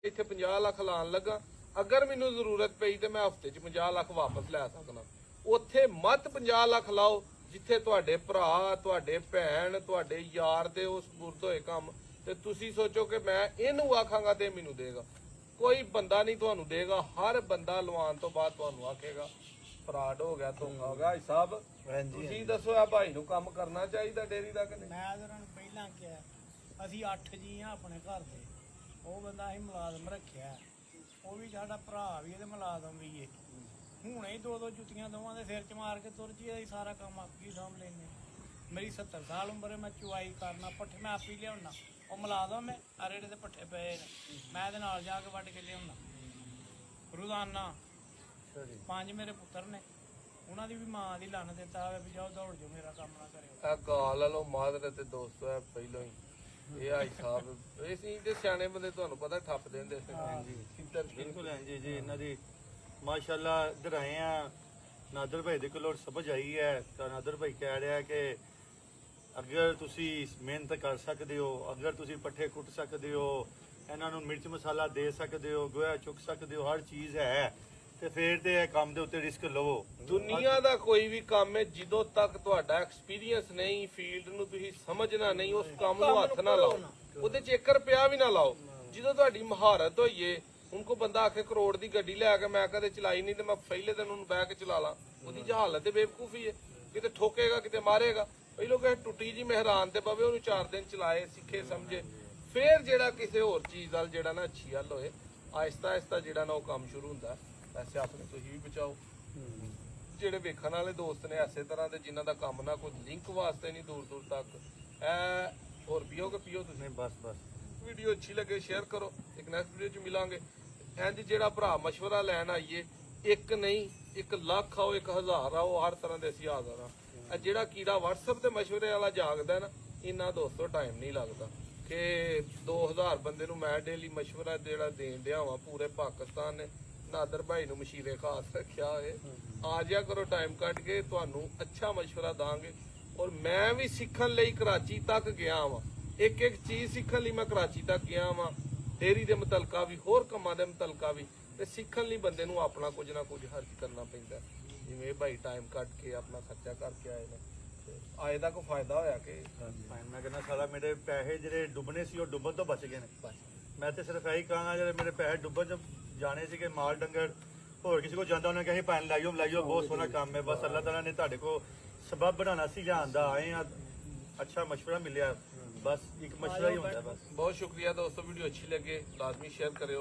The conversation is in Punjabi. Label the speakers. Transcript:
Speaker 1: ਇੱਥੇ 50 ਲੱਖ ਲਾਣ ਲੱਗਾ, ਅਗਰ ਮੈਨੂੰ ਜ਼ਰੂਰਤ ਪਈ ਤੇ ਮੈਂ ਹਫਤੇ 'ਚ 50 ਲੱਖ ਵਾਪਸ ਲੈ ਸਕਦਾ। ਉੱਥੇ ਮਤ 50 ਲੱਖ ਲਾਓ ਜਿੱਥੇ ਤੁਹਾਡੇ ਭਰਾ, ਤੁਹਾਡੇ ਭੈਣ, ਤੁਹਾਡੇ ਯਾਰ ਦੇ ਉਸ ਸਪੁਰਦ ਹੋਏ ਕੰਮ, ਤੇ ਤੁਸੀਂ ਸੋਚੋ ਕਿ ਮੈਂ ਇਹਨੂੰ ਆਖਾਂਗਾ ਤੇ ਮੈਨੂੰ ਦੇਗਾ। ਕੋਈ ਬੰਦਾ ਨਹੀਂ ਤੁਹਾਨੂੰ ਦੇਗਾ। ਹਰ ਬੰਦਾ ਲਵਾਉਣ ਤੋਂ ਬਾਅਦ ਤੁਹਾਨੂੰ ਆਖੇਗਾ ਫਰਾਡ ਹੋ ਗਿਆ, ਧੋਖਾ ਹੋ ਗਿਆ। ਸਾਹਿਬ ਤੁਸੀਂ ਦੱਸੋ ਆ ਭਾਈ ਨੂੰ ਕੰਮ ਕਰਨਾ ਚਾਹੀਦਾ ਡੇਅਰੀ ਦਾ ਕਿ ਨਹੀਂ?
Speaker 2: ਮੈਂ ਉਹਨਾਂ ਨੂੰ ਪਹਿਲਾਂ ਕਿਹਾ, ਅਸੀਂ 8 ਜੀ ਆ ਆਪਣੇ ਘਰ ਦੇ, ਉਹ ਬੰਦਾ ਅਸੀਂ ਮੁਲਾਜ਼ਮ ਰੱਖਿਆ, ਉਹ ਵੀ ਸਾਡਾ ਭਰਾ ਵੀ ਇਹਦੇ ਮੁਲਾਜ਼ਮ ਵੀ ਏ। ਹੁਣੇ ਹੀ 2-2 ਜੁੱਤੀਆਂ ਦੋਵਾਂ ਦੇ ਸਿਰ 'ਚ ਮਾਰ ਕੇ ਤੁਰ ਜੀ, ਅਸੀਂ ਸਾਰਾ ਕੰਮ ਆਪ ਹੀ ਸਾਂਭ ਲੈਂਦੇ। ਮੇਰੀ 70 ਸਾਲ ਉਮਰ ਹੈ, ਮੈਂ ਚੁਆਈ ਕਰਨਾ, ਪੱਠੇ ਮੈਂ ਆਪ ਹੀ ਲਿਆਉਣਾ। ਉਹ ਮੁਲਾਜ਼ਮ ਹੈ, ਰੇੜੇ ਦੇ ਪੱਠੇ ਪਏ ਨੇ, ਮੈਂ ਇਹਦੇ ਨਾਲ ਜਾ ਕੇ ਵੱਢ ਕੇ ਲਿਆਉਣਾ ਰੋਜ਼ਾਨਾ। 5 ਮੇਰੇ ਪੁੱਤਰ ਨੇ, ਉਹਨਾਂ ਦੀ ਵੀ ਮਾਂ ਦੀ ਲੰਨ ਦਿੱਤਾ ਹੋਵੇ ਵੀ ਜਾਓ ਦੌੜ ਜਾਓ, ਮੇਰਾ ਕੰਮ ਨਾ ਕਰਿਓ।
Speaker 1: ਆ ਗਾਲ ਵਾਲੋ ਮਾਦਰ ਤੇ ਦੋਸਤੋ ਹੈ ਪਹਿਲੋਂ ਹੀ ਇਹ ਆਈ ਸਾਹਿਬ ਇਹ ਸੀ ਤੇ ਸਿਆਣੇ ਬੰਦੇ ਤੁਹਾਨੂੰ ਪਤਾ ਠੱਪ ਦਿੰਦੇ ਸੀ। ਹਾਂਜੀ
Speaker 3: ਬਿਲਕੁਲ ਹਾਂਜੀ ਜੀ। ਇਹਨਾਂ ਦੀ ਮਾਸ਼ਾਅੱਲਾ ਇੱਧਰ ਆਏ ਆ, ਨਾਦਰ ਭਾਈ ਦੇ ਕੋਲੋਂ ਸਮਝ ਆਈ ਹੈ ਤਾਂ ਨਾਦਰ ਭਾਈ ਕਹਿ ਰਿਹਾ ਕਿ ਅਗਰ ਤੁਸੀਂ ਮਿਹਨਤ ਕਰ ਸਕਦੇ ਹੋ, ਅਗਰ ਤੁਸੀਂ ਪੱਠੇ ਕੁੱਟ ਸਕਦੇ ਹੋ, ਇਹਨਾਂ ਨੂੰ ਮਿਰਚ ਮਸਾਲਾ ਦੇ ਸਕਦੇ ਹੋ, ਗੋਹਾ ਚੁੱਕ ਸਕਦੇ ਹੋ, ਹਰ ਚੀਜ਼ ਹੈ, ਤੇ ਫਿਰ ਤੇ ਇਹ ਕੰਮ ਦੇ ਉੱਤੇ ਰਿਸਕ ਲਵੋ।
Speaker 1: ਦੁਨੀਆ ਦਾ ਕੋਈ ਵੀ ਕੰਮ ਹੈ ਜਦੋਂ ਤੱਕ ਤੁਹਾਡਾ ਐਕਸਪੀਰੀਅੰਸ ਨਹੀਂ, ਫੀਲਡ ਨੂੰ ਤੁਸੀਂ ਸਮਝਣਾ ਨਹੀਂ, ਉਸ ਕੰਮ ਨੂੰ ਹੱਥ ਨਾ ਲਾਓ, ਉਹਦੇ 'ਚ 1 ਰੁਪਿਆ ਵੀ ਨਾ ਲਾਓ। ਜਦੋਂ ਤੁਹਾਡੀ ਮਹਾਰਤ ਹੋਈਏ, ਹੁਣ ਕੋ ਬੰਦਾ ਆਖੇ ਕਰੋੜ ਦੀ ਗੱਡੀ ਲੈ ਕੇ ਮੈਂ ਕਦੇ ਚਲਾਈ ਨਹੀਂ ਤੇ ਮੈਂ ਪਹਿਲੇ ਦਿਨ ਉਹਨੂੰ ਬਹਿ ਕੇ ਚਲਾ ਲਾਂ, ਉਹਦੀ ਜਹਾਲਤ ਤੇ ਬੇਵਕੂਫੀ ਹੈ। ਕਿਤੇ ਠੋਕੇਗਾ, ਕਿਤੇ ਮਾਰੇਗਾ। ਪਹਿਲੋਂ ਕਹੇ ਟੁੱਟੀ ਜੀ ਮਹਿਰਾਨ ਤੇ ਪਵੇ, ਉਹਨੂੰ 4 ਦਿਨ ਚਲਾਏ, ਸਿੱਖੇ ਸਮਝੇ, ਫੇਰ ਜਿਹੜਾ ਕਿਸੇ ਹੋਰ ਚੀਜ਼ ਨਾਲ ਜਿਹੜਾ ਨਾ ਅੱਛੀ ਹੱਲ ਹੋਏ। ਆਹਿਸਤਾ ਆਹਿਸਤਾ ਜਿਹੜਾ ਨਾ ਉਹ ਕੰਮ ਸ਼ੁਰੂ ਹੁੰਦਾ। ਪੈਸੇ ਆਪਣੇ ਤੁਸੀਂ ਵੀ ਬਚਾਓ। ਜਿਹੜੇ ਵੇਖਣ ਵਾਲੇ ਦੋਸਤ ਨੇ ਐਸੇ ਤਰ੍ਹਾਂ ਦੇ ਜਿਨ੍ਹਾਂ ਦਾ ਕੰਮ ਨਾ ਕੋਈ ਲਿੰਕ ਵਾਸਤੇ ਨਹੀਂ ਦੂਰ ਦੂਰ ਤੱਕ ਹੋਰ ਪੀਓ ਕਿ ਪੀਓ ਤੁਸੀਂ।
Speaker 3: ਬਸ
Speaker 1: ਵੀਡੀਓ ਅੱਛੀ ਲੱਗੇ ਸ਼ੇਅਰ ਕਰੋ। ਇੱਕ ਨੈਕਸਟ ਵੀਡੀਓ 'ਚ ਮਿਲਾਂਗੇ। ਇੰਜ ਜਿਹੜਾ ਭਰਾ ਮਸ਼ਵਰਾ ਲੈਣ ਆਈਏ, 1 ਨਹੀਂ 1 ਲੱਖ ਆਓ, 1000 ਆਓ, ਹਰ ਤਰ੍ਹਾਂ ਦੇ ਅਸੀਂ ਹਾਜ਼ਰ ਹਾਂ। ਇਹ ਜਿਹੜਾ ਕੀੜਾ WhatsApp ਤੇ ਮਸ਼ਵਰੇ ਵਾਲਾ ਜਾਗਦਾ ਨਾ, ਇੰਨਾ ਦੋਸਤੋ ਟਾਈਮ ਨਹੀਂ ਲੱਗਦਾ ਕਿ 2000 ਬੰਦੇ ਨੂੰ ਮੈਂ ਡੇਲੀ ਮਸ਼ਵਰਾ ਜਿਹੜਾ ਦੇਣ ਡਿਆ ਵਾਂ। ਪੂਰੇ ਪਾਕਿਸਤਾਨ ਨੇ ਨਾਦਰ ਭਾਈ ਨੂੰ ਮਸ਼ੀਰੇ ਖਾਸ ਰੱਖਿਆ ਹੋਏ। ਆ ਜਾ ਕਰੋ ਟਾਈਮ ਕੱਢ ਕੇ, ਤੁਹਾਨੂੰ ਅੱਛਾ ਮਸ਼ਵਰਾ ਦਾਂਗੇ। ਔਰ ਮੈਂ ਵੀ ਸਿੱਖਣ ਲਈ ਕਰਾਚੀ ਤੱਕ ਗਿਆ ਵਾਂ, ਇੱਕ ਚੀਜ਼ ਸਿੱਖਣ ਲਈ ਮੈਂ ਕਰਾਚੀ ਤੱਕ ਗਿਆ ਵਾਂ, ਡੇਅਰੀ ਦੇ ਮੁਤਲਕਾ ਵੀ, ਹੋਰ ਕੰਮਾਂ ਦੇ ਮੁਤਲਕਾ ਵੀ। ਤੇ ਸਿੱਖਣ ਲਈ ਬੰਦੇ ਨੂੰ ਆਪਣਾ ਕੁਝ ਨਾ ਕੁਝ ਖਰਚ ਕਰਨਾ ਪੈਂਦਾ। ਜਿਵੇਂ ਭਾਈ ਟਾਈਮ ਕੱਢ ਕੇ ਆਪਣਾ ਖਰਚਾ ਕਰਕੇ ਆਏ ਨੇ, ਆਏ ਦਾ ਕੋਈ ਫਾਇਦਾ ਹੋਇਆ ਕਿ
Speaker 3: ਮੈਂ ਕਹਿੰਦਾ ਸਾਰਾ ਮੇਰੇ ਪੈਸੇ ਜਿਹੜੇ ਡੁੱਬਣੇ ਸੀ ਉਹ ਡੁੱਬਣ ਤੋਂ ਬਚ ਗਏ ਨੇ। ਮੈਂ ਤੇ ਸਿਰਫ ਇਹੀ ਕਹਾਂਗਾ ਜਿਹੜੇ ਮੇਰੇ ਪੈਸੇ ਡੁੱਬਣ ਚ ਜਾਣੇ ਸੀ ਕਿ ਮਾਲ ਡੰਗਰ ਹੋਰ ਕਿਸੇ ਕੋਲ ਜਾਂਦਾ ਉਹਨੇ ਕਹੇ ਪੈਨ ਲਾਈਓ ਬਹੁਤ ਸੋਹਣਾ ਕੰਮ ਹੈ। ਬਸ ਅੱਲਾਹ ਤਾਲਾ ਨੇ ਤੁਹਾਡੇ ਕੋਲ ਸਬਬ ਬਣਾਉਣਾ ਸੀ ਜਾਣ ਦਾ, ਆਏ ਆ, ਅੱਛਾ ਮਸ਼ਵਰਾ ਮਿਲਿਆ, ਬਸ ਇੱਕ ਮਸ਼ਵਰਾ ਹੀ ਹੁੰਦਾ। ਬਸ
Speaker 1: ਬਹੁਤ ਸ਼ੁਕਰੀਆ ਦੋਸਤੋ। ਵੀਡੀਓ ਅੱਛੀ ਲੱਗੇ ਲਾਜ਼ਮੀ ਸ਼ੇਅਰ ਕਰਿਓ।